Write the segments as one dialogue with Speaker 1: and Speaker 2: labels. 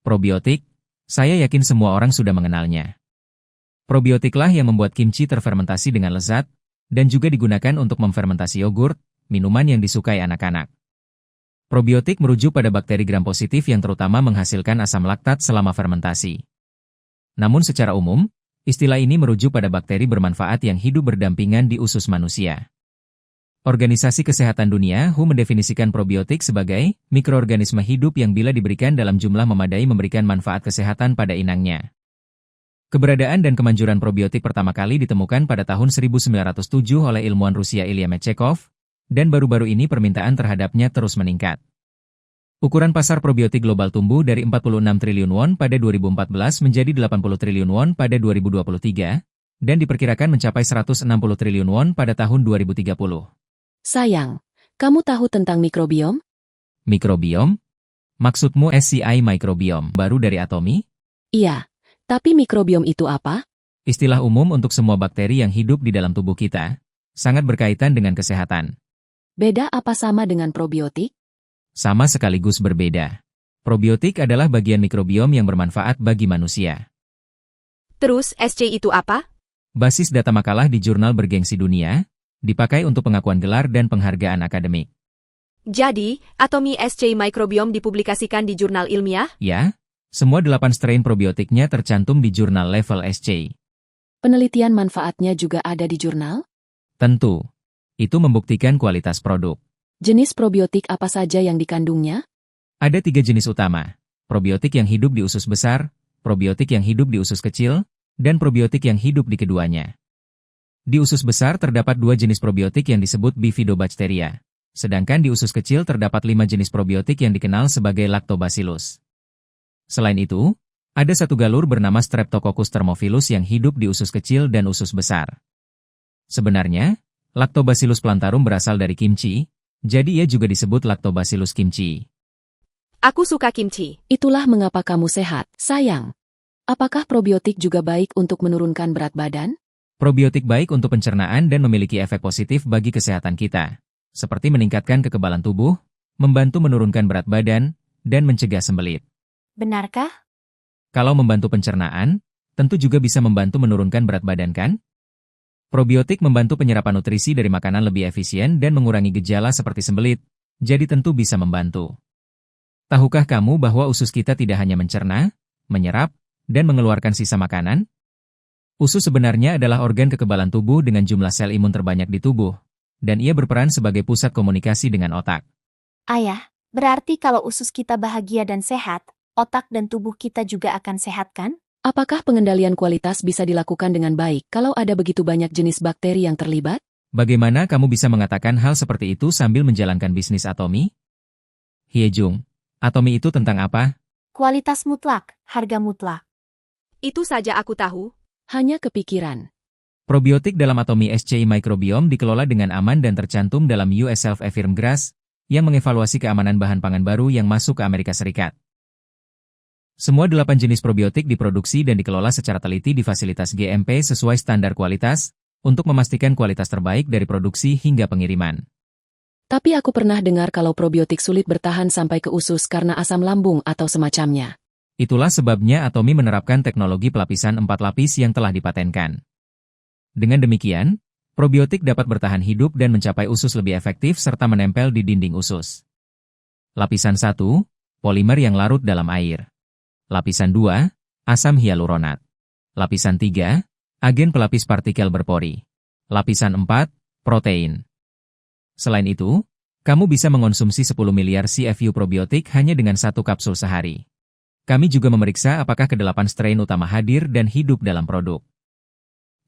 Speaker 1: Probiotik, saya yakin semua orang sudah mengenalnya. Probiotiklah yang membuat kimchi terfermentasi dengan lezat, dan juga digunakan untuk memfermentasi yogurt, minuman yang disukai anak-anak. Probiotik merujuk pada bakteri gram-positif yang terutama menghasilkan asam laktat selama fermentasi. Namun secara umum, istilah ini merujuk pada bakteri bermanfaat yang hidup berdampingan di usus manusia. Organisasi Kesehatan Dunia WHO mendefinisikan probiotik sebagai mikroorganisme hidup yang bila diberikan dalam jumlah memadai memberikan manfaat kesehatan pada inangnya. Keberadaan dan kemanjuran probiotik pertama kali ditemukan pada tahun 1907 oleh ilmuwan Rusia Ilya Metchekov, dan baru-baru ini permintaan terhadapnya terus meningkat. Ukuran pasar probiotik global tumbuh dari 46 triliun won pada 2014 menjadi 80 triliun won pada 2023, dan diperkirakan mencapai 160 triliun won pada tahun 2030.
Speaker 2: Sayang, kamu tahu tentang mikrobiom?
Speaker 1: Mikrobiom? Maksudmu SCI microbiome baru dari Atomy?
Speaker 2: Iya, tapi mikrobiom itu apa?
Speaker 1: Istilah umum untuk semua bakteri yang hidup di dalam tubuh kita, sangat berkaitan dengan kesehatan.
Speaker 2: Beda apa sama dengan probiotik?
Speaker 1: Sama sekaligus berbeda. Probiotik adalah bagian mikrobiom yang bermanfaat bagi manusia.
Speaker 3: Terus, SC itu apa?
Speaker 1: Basis data makalah di jurnal bergengsi dunia, dipakai untuk pengakuan gelar dan penghargaan akademik.
Speaker 3: Jadi, Atomy SC Microbiome dipublikasikan di jurnal ilmiah?
Speaker 1: Ya, semua 8 strain probiotiknya tercantum di jurnal level SC.
Speaker 2: Penelitian manfaatnya juga ada di jurnal?
Speaker 1: Tentu, itu membuktikan kualitas produk.
Speaker 2: Jenis probiotik apa saja yang dikandungnya?
Speaker 1: Ada 3 jenis utama, probiotik yang hidup di usus besar, probiotik yang hidup di usus kecil, dan probiotik yang hidup di keduanya. Di usus besar terdapat 2 jenis probiotik yang disebut Bifidobacteria, sedangkan di usus kecil terdapat 5 jenis probiotik yang dikenal sebagai Lactobacillus. Selain itu, ada satu galur bernama Streptococcus thermophilus yang hidup di usus kecil dan usus besar. Sebenarnya, Lactobacillus plantarum berasal dari kimchi, jadi ia juga disebut Lactobacillus kimchi.
Speaker 3: Aku suka kimchi.
Speaker 2: Itulah mengapa kamu sehat, sayang. Apakah probiotik juga baik untuk menurunkan berat badan?
Speaker 1: Probiotik baik untuk pencernaan dan memiliki efek positif bagi kesehatan kita, seperti meningkatkan kekebalan tubuh, membantu menurunkan berat badan, dan mencegah sembelit.
Speaker 4: Benarkah?
Speaker 1: Kalau membantu pencernaan, tentu juga bisa membantu menurunkan berat badan kan? Probiotik membantu penyerapan nutrisi dari makanan lebih efisien dan mengurangi gejala seperti sembelit, jadi tentu bisa membantu. Tahukah kamu bahwa usus kita tidak hanya mencerna, menyerap, dan mengeluarkan sisa makanan? Usus sebenarnya adalah organ kekebalan tubuh dengan jumlah sel imun terbanyak di tubuh, dan ia berperan sebagai pusat komunikasi dengan otak.
Speaker 4: Ayah, berarti kalau usus kita bahagia dan sehat, otak dan tubuh kita juga akan sehat kan?
Speaker 2: Apakah pengendalian kualitas bisa dilakukan dengan baik kalau ada begitu banyak jenis bakteri yang terlibat?
Speaker 1: Bagaimana kamu bisa mengatakan hal seperti itu sambil menjalankan bisnis Atomy? Hyejung, Atomy itu tentang apa?
Speaker 4: Kualitas mutlak, harga mutlak.
Speaker 3: Itu saja aku tahu.
Speaker 2: Hanya kepikiran.
Speaker 1: Probiotik dalam Atomy SCI Microbiome dikelola dengan aman dan tercantum dalam US Self-Affirm GRAS, yang mengevaluasi keamanan bahan pangan baru yang masuk ke Amerika Serikat. Semua 8 jenis probiotik diproduksi dan dikelola secara teliti di fasilitas GMP sesuai standar kualitas, untuk memastikan kualitas terbaik dari produksi hingga pengiriman.
Speaker 2: Tapi aku pernah dengar kalau probiotik sulit bertahan sampai ke usus karena asam lambung atau semacamnya.
Speaker 1: Itulah sebabnya Atomy menerapkan teknologi pelapisan 4 lapis yang telah dipatenkan. Dengan demikian, probiotik dapat bertahan hidup dan mencapai usus lebih efektif serta menempel di dinding usus. Lapisan 1, polimer yang larut dalam air. Lapisan 2, asam hyaluronat. Lapisan 3, agen pelapis partikel berpori. Lapisan 4, protein. Selain itu, kamu bisa mengonsumsi 10 miliar CFU probiotik hanya dengan 1 kapsul sehari. Kami juga memeriksa apakah ke-8 strain utama hadir dan hidup dalam produk.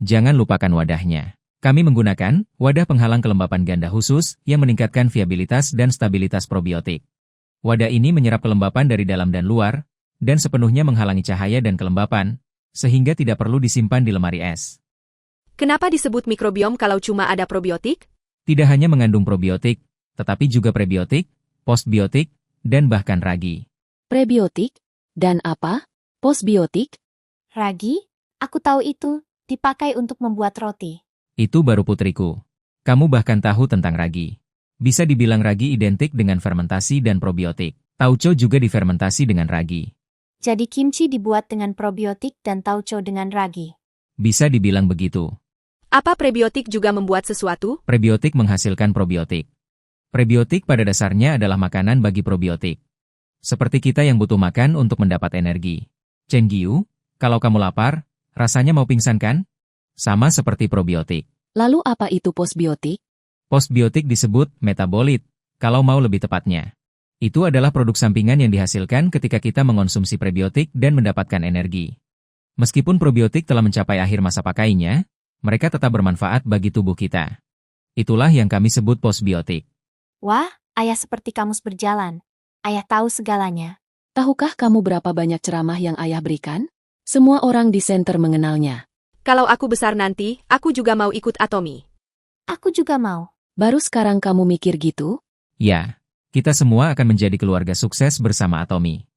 Speaker 1: Jangan lupakan wadahnya. Kami menggunakan wadah penghalang kelembapan ganda khusus yang meningkatkan viabilitas dan stabilitas probiotik. Wadah ini menyerap kelembapan dari dalam dan luar, dan sepenuhnya menghalangi cahaya dan kelembapan, sehingga tidak perlu disimpan di lemari es.
Speaker 3: Kenapa disebut mikrobiom kalau cuma ada probiotik?
Speaker 1: Tidak hanya mengandung probiotik, tetapi juga prebiotik, postbiotik, dan bahkan ragi.
Speaker 2: Prebiotik? Dan apa? Postbiotik?
Speaker 4: Ragi? Aku tahu itu, dipakai untuk membuat roti.
Speaker 1: Itu baru putriku. Kamu bahkan tahu tentang ragi. Bisa dibilang ragi identik dengan fermentasi dan probiotik. Tauco juga difermentasi dengan ragi.
Speaker 4: Jadi kimchi dibuat dengan probiotik dan tauco dengan ragi.
Speaker 1: Bisa dibilang begitu.
Speaker 3: Apa prebiotik juga membuat sesuatu?
Speaker 1: Prebiotik menghasilkan probiotik. Prebiotik pada dasarnya adalah makanan bagi probiotik. Seperti kita yang butuh makan untuk mendapat energi. Chen Giu, kalau kamu lapar, rasanya mau pingsan kan? Sama seperti probiotik.
Speaker 2: Lalu apa itu postbiotik?
Speaker 1: Postbiotik disebut metabolit, kalau mau lebih tepatnya. Itu adalah produk sampingan yang dihasilkan ketika kita mengonsumsi prebiotik dan mendapatkan energi. Meskipun probiotik telah mencapai akhir masa pakainya, mereka tetap bermanfaat bagi tubuh kita. Itulah yang kami sebut postbiotik.
Speaker 4: Wah, ayah seperti kamus berjalan. Ayah tahu segalanya.
Speaker 2: Tahukah kamu berapa banyak ceramah yang ayah berikan? Semua orang di center mengenalnya.
Speaker 3: Kalau aku besar nanti, aku juga mau ikut Atomi.
Speaker 4: Aku juga mau.
Speaker 2: Baru sekarang kamu mikir gitu?
Speaker 1: Ya, kita semua akan menjadi keluarga sukses bersama Atomi.